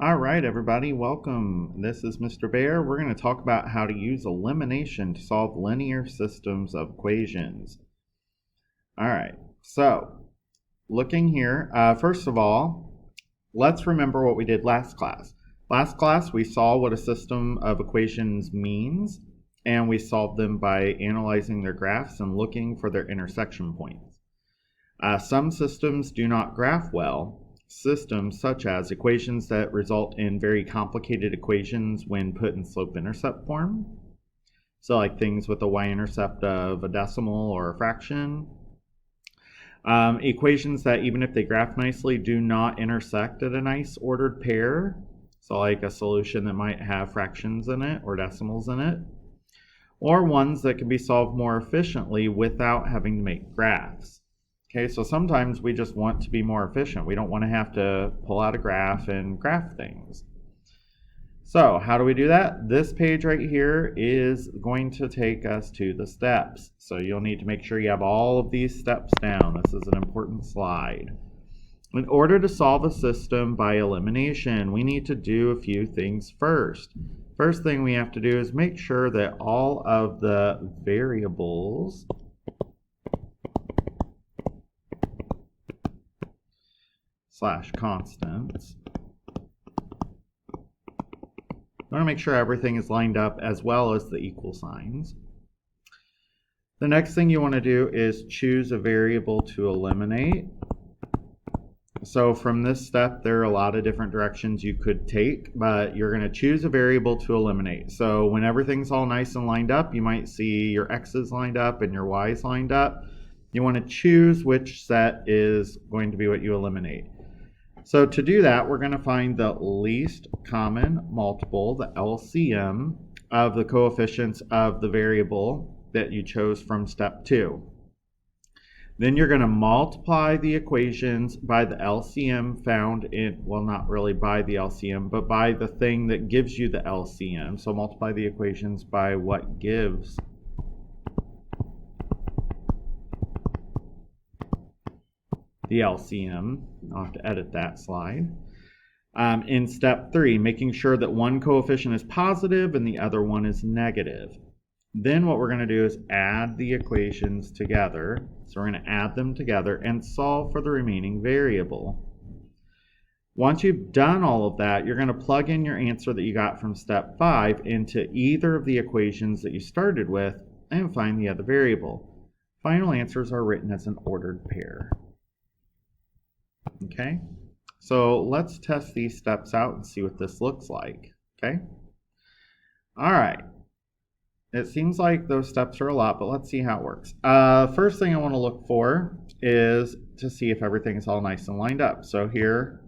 All right, everybody, welcome. This is Mr. Bear. We're going to talk about how to use elimination to solve linear systems of equations. All right, so looking here, first of all, let's remember what we did last class. Last class, we saw what a system of equations means, and we solved them by analyzing their graphs and looking for their intersection points. Some systems do not graph well. Systems such as equations that result in very complicated equations when put in slope-intercept form. So like things with a y-intercept of a decimal or a fraction. Equations that even if they graph nicely do not intersect at a nice ordered pair. So like a solution that might have fractions in it or decimals in it. Or ones that can be solved more efficiently without having to make graphs. Okay, so sometimes we just want to be more efficient. We don't want to have to pull out a graph and graph things. So how do we do that? This page right here is going to take us to the steps. So you'll need to make sure you have all of these steps down. This is an important slide. In order to solve a system by elimination, we need to do a few things first. First thing we have to do is make sure that all of the variables / constants. I want to make sure everything is lined up as well as the equal signs. The next thing you want to do is choose a variable to eliminate. So from this step, there are a lot of different directions you could take, but you're going to choose a variable to eliminate. So when everything's all nice and lined up, you might see your x's lined up and your y's lined up. You want to choose which set is going to be what you eliminate. So to do that, we're going to find the least common multiple, the LCM, of the coefficients of the variable that you chose from step 2. Then you're going to multiply the equations by the LCM found in, well, not really by the LCM, but by the thing that gives you the LCM. So multiply the equations by what gives the LCM. I'll have to edit that slide. In step 3, making sure that one coefficient is positive and the other one is negative. Then what we're going to do is add the equations together. So we're going to add them together and solve for the remaining variable. Once you've done all of that, you're going to plug in your answer that you got from step 5 into either of the equations that you started with and find the other variable. Final answers are written as an ordered pair. Okay, so let's test these steps out and see what this looks like. Okay, all right. It seems like those steps are a lot, but let's see how it works. First thing I want to look for is to see if everything is all nice and lined up. So here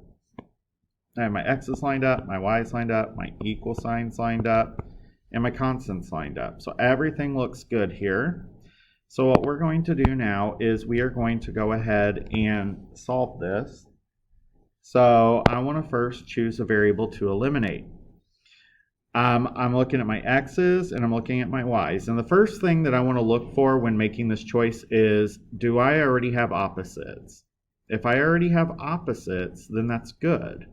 I have my x's lined up, my y's lined up, my equal signs lined up, and my constants lined up. So everything looks good here. So what we're going to do now is we are going to go ahead and solve this. So I want to first choose a variable to eliminate. I'm looking at my x's and I'm looking at my y's. And the first thing that I want to look for when making this choice is, do I already have opposites? If I already have opposites, then that's good,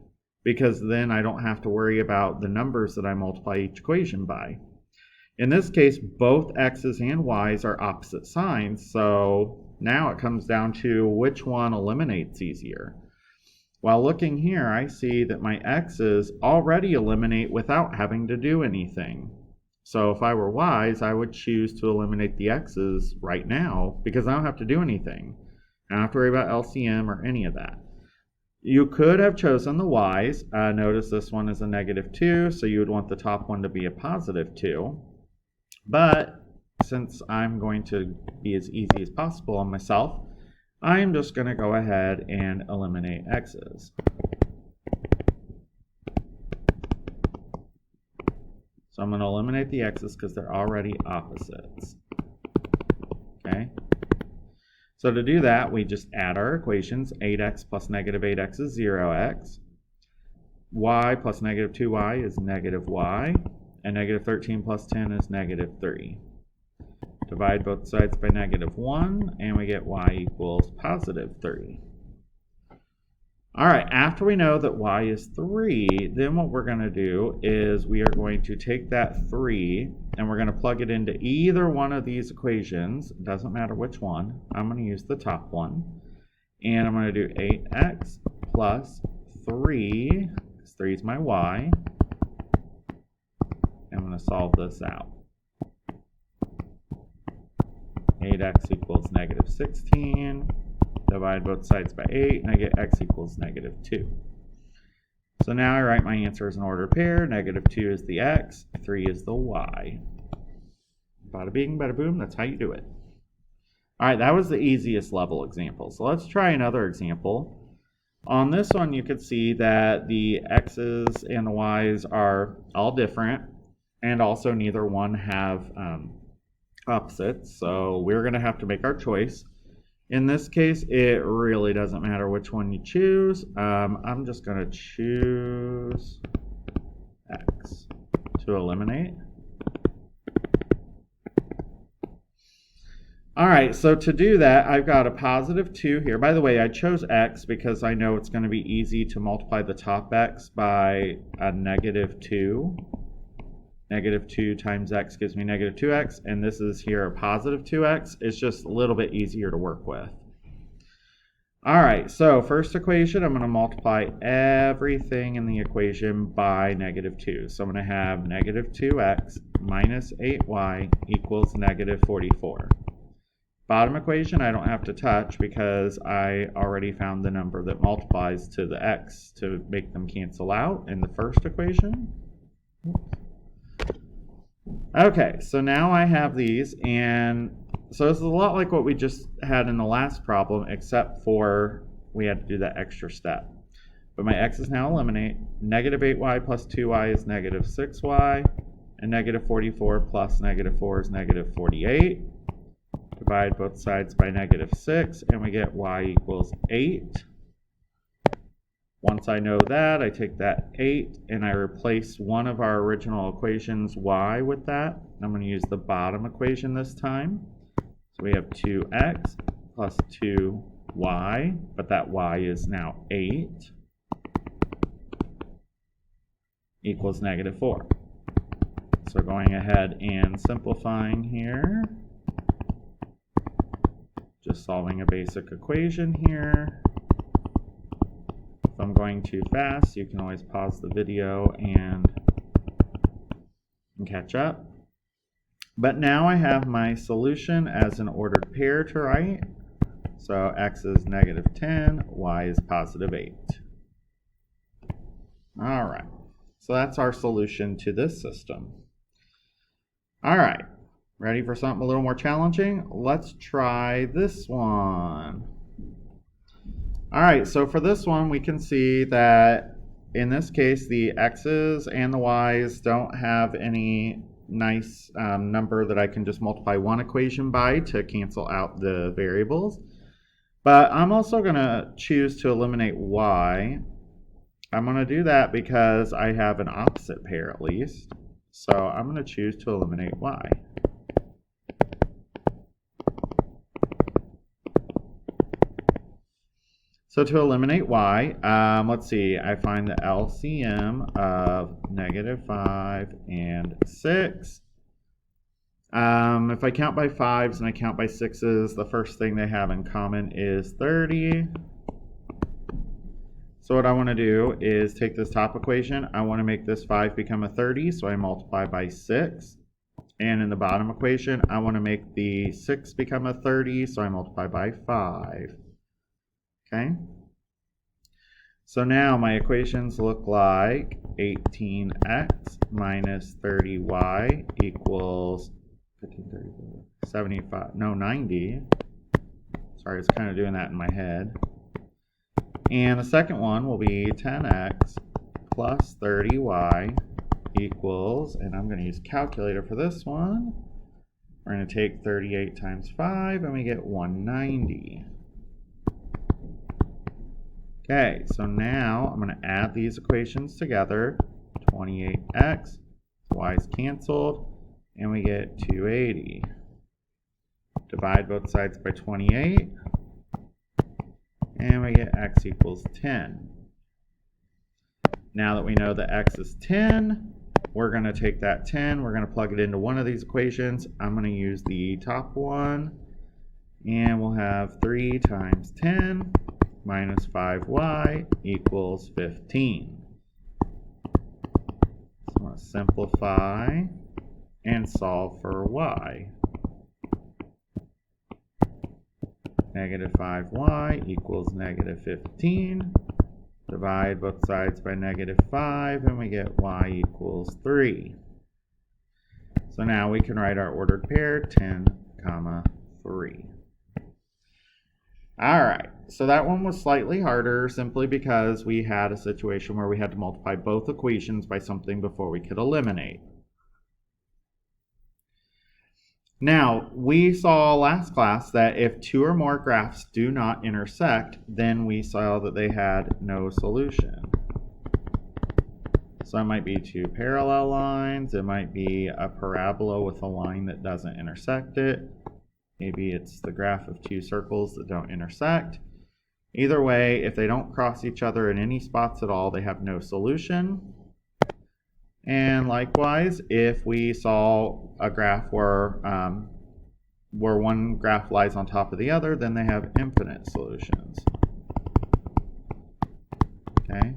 because then I don't have to worry about the numbers that I multiply each equation by. In this case, both x's and y's are opposite signs, so now it comes down to which one eliminates easier. While looking here, I see that my x's already eliminate without having to do anything. So if I were y's, I would choose to eliminate the x's right now because I don't have to do anything. I don't have to worry about LCM or any of that. You could have chosen the y's. Notice this one is a -2, so you would want the top one to be a +2. But since I'm going to be as easy as possible on myself, I'm just going to go ahead and eliminate x's. So I'm going to eliminate the x's because they're already opposites. Okay. So to do that, we just add our equations. 8x plus -8x is 0x. Y plus -2y is -y. And -13 plus 10 is -3. Divide both sides by -1, and we get y equals +3. All right, after we know that y is 3, then what we're going to do is we are going to take that 3 and we're going to plug it into either one of these equations. It doesn't matter which one. I'm going to use the top one. And I'm going to do 8x plus 3, because 3 is my y. I'm going to solve this out. 8x equals negative 16. Divide both sides by 8, and I get x equals negative 2. So now I write my answers in order pair. Negative 2 is the x, 3 is the y. Bada bing, bada boom, that's how you do it. All right, that was the easiest level example. So let's try another example. On this one, you can see that the x's and the y's are all different, and also neither one have opposites. So we're going to have to make our choice. In this case, it really doesn't matter which one you choose. I'm just going to choose x to eliminate. All right, so to do that, I've got a positive 2 here. By the way, I chose x because I know it's going to be easy to multiply the top x by a negative 2. Negative 2 times x gives me negative 2x, and this is here a positive 2x. It's just a little bit easier to work with. All right, so first equation, I'm going to multiply everything in the equation by negative 2. So I'm going to have negative 2x minus 8y equals negative 44. Bottom equation, I don't have to touch because I already found the number that multiplies to the x to make them cancel out in the first equation. Okay, so now I have these, and so this is a lot like what we just had in the last problem, except for we had to do that extra step. But my x's now eliminate. Negative 8y plus 2y is negative 6y, and negative 44 plus negative 4 is negative 48. Divide both sides by negative 6, and we get y equals 8. Once I know that, I take that 8 and I replace one of our original equations, y, with that. I'm going to use the bottom equation this time. So we have 2x plus 2y, but that y is now 8, equals negative 4. So going ahead and simplifying here, just solving a basic equation here. If I'm going too fast, you can always pause the video and catch up. But now I have my solution as an ordered pair to write. So x is negative 10, y is positive 8. All right, so that's our solution to this system. All right, ready for something a little more challenging? Let's try this one. All right, so for this one, we can see that in this case, the x's and the y's don't have any nice number that I can just multiply one equation by to cancel out the variables. But I'm also going to choose to eliminate y. I'm going to do that because I have an opposite pair at least. So I'm going to choose to eliminate y. So to eliminate y, let's see, I find the LCM of negative 5 and 6. If I count by 5s and I count by 6s, the first thing they have in common is 30. So what I want to do is take this top equation. I want to make this 5 become a 30, so I multiply by 6. And in the bottom equation, I want to make the 6 become a 30, so I multiply by 5. Okay, so now my equations look like 18x minus 30y equals 75, no, 90. Sorry, I was kind of doing that in my head. And the second one will be 10x plus 30y equals, and I'm going to use a calculator for this one. We're going to take 38 times 5, and we get 190. Okay, so now I'm going to add these equations together. 28x, y's canceled, and we get 280. Divide both sides by 28, and we get x equals 10. Now that we know that x is 10, we're going to take that 10, we're going to plug it into one of these equations. I'm going to use the top one, and we'll have 3 times 10 minus 5y equals 15. So I'm going to simplify and solve for y. Negative 5y equals negative 15. Divide both sides by negative 5, and we get y equals 3. So now we can write our ordered pair 10, 3. Alright, so that one was slightly harder simply because we had a situation where we had to multiply both equations by something before we could eliminate. Now, we saw last class that if two or more graphs do not intersect, then we saw that they had no solution. So it might be two parallel lines, it might be a parabola with a line that doesn't intersect it. Maybe it's the graph of two circles that don't intersect. Either way, if they don't cross each other in any spots at all, they have no solution. And likewise, if we saw a graph where one graph lies on top of the other, then they have infinite solutions. Okay?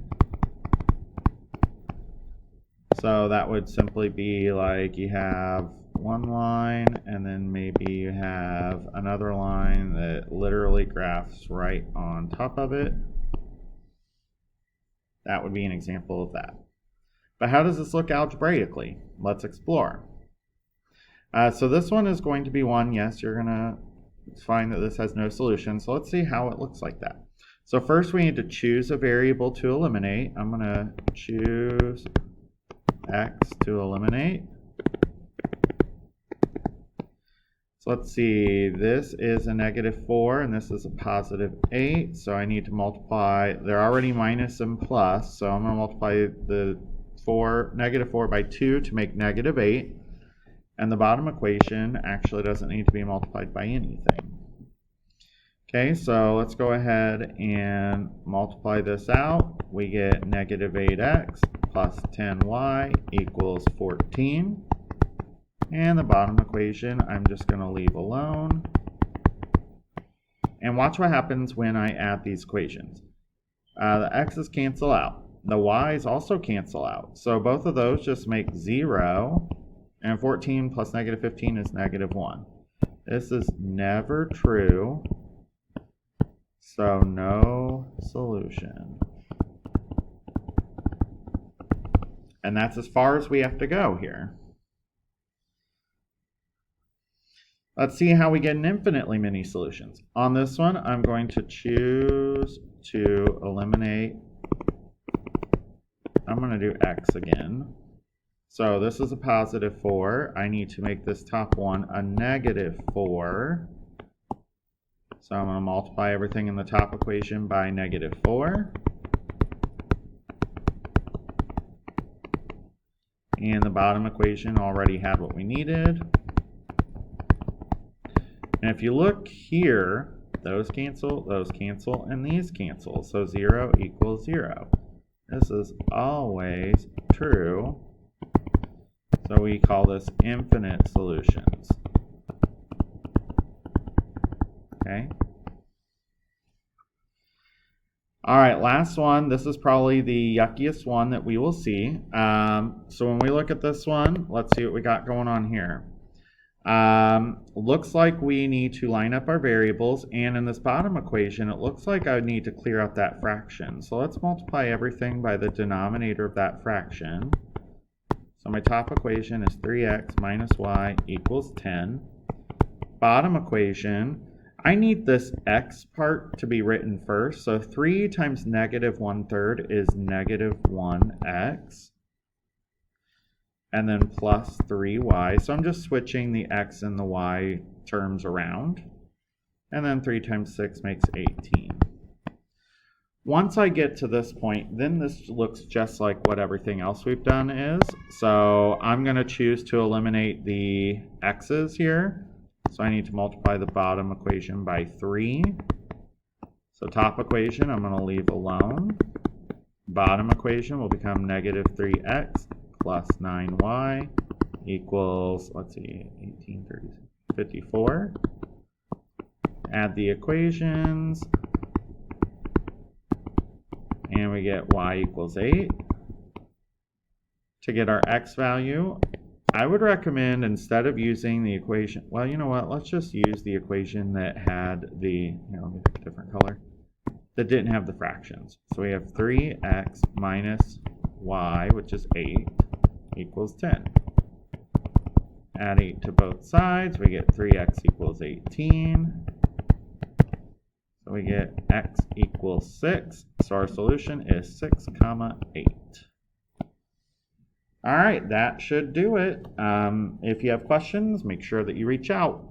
So that would simply be like you have one line, and then maybe you have another line that literally graphs right on top of it. That would be an example of that. But how does this look algebraically? Let's explore. So this one is going to be one, yes, you're going to find that this has no solution. So let's see how it looks like that. So first we need to choose a variable to eliminate. I'm going to choose x to eliminate. So let's see, this is a negative 4 and this is a positive 8. So I need to multiply, they're already minus and plus, so I'm going to multiply the negative 4 by 2 to make negative 8. And the bottom equation actually doesn't need to be multiplied by anything. Okay, so let's go ahead and multiply this out. We get negative 8x plus 10y equals 14. And the bottom equation I'm just going to leave alone. And watch what happens when I add these equations. The x's cancel out. The y's also cancel out. So both of those just make 0. And 14 plus negative 15 is negative 1. This is never true. So no solution. And that's as far as we have to go here. Let's see how we get an infinitely many solutions. On this one, I'm going to choose to eliminate. I'm going to do x again. So this is a positive 4. I need to make this top one a negative 4. So I'm going to multiply everything in the top equation by negative 4. And the bottom equation already had what we needed. And if you look here, those cancel, and these cancel. So 0 equals 0. This is always true. So we call this infinite solutions. Okay. All right, last one. This is probably the yuckiest one that we will see. So when we look at this one, let's see what we got going on here. Looks like we need to line up our variables, and in this bottom equation it looks like I would need to clear out that fraction. So let's multiply everything by the denominator of that fraction. So my top equation is 3x minus y equals 10. Bottom equation, I need this x part to be written first. So 3 times negative 1/3 is negative 1x. And then plus 3y. So I'm just switching the x and the y terms around. And then 3 times 6 makes 18. Once I get to this point, then this looks just like what everything else we've done is. So I'm going to choose to eliminate the x's here. So I need to multiply the bottom equation by 3. So top equation I'm going to leave alone. Bottom equation will become negative 3x plus 9y equals, let's see, 18, 30, 54. Add the equations, and we get y equals 8. To get our x value, I would recommend, instead of using the equation, well, you know what, let's just use the equation that had the, let me pick a different color, that didn't have the fractions. So we have 3x minus y, which is 8, equals 10. Add 8 to both sides, we get 3x equals 18. So we get x equals 6. So our solution is 6, 8. All right, that should do it. If you have questions, make sure that you reach out.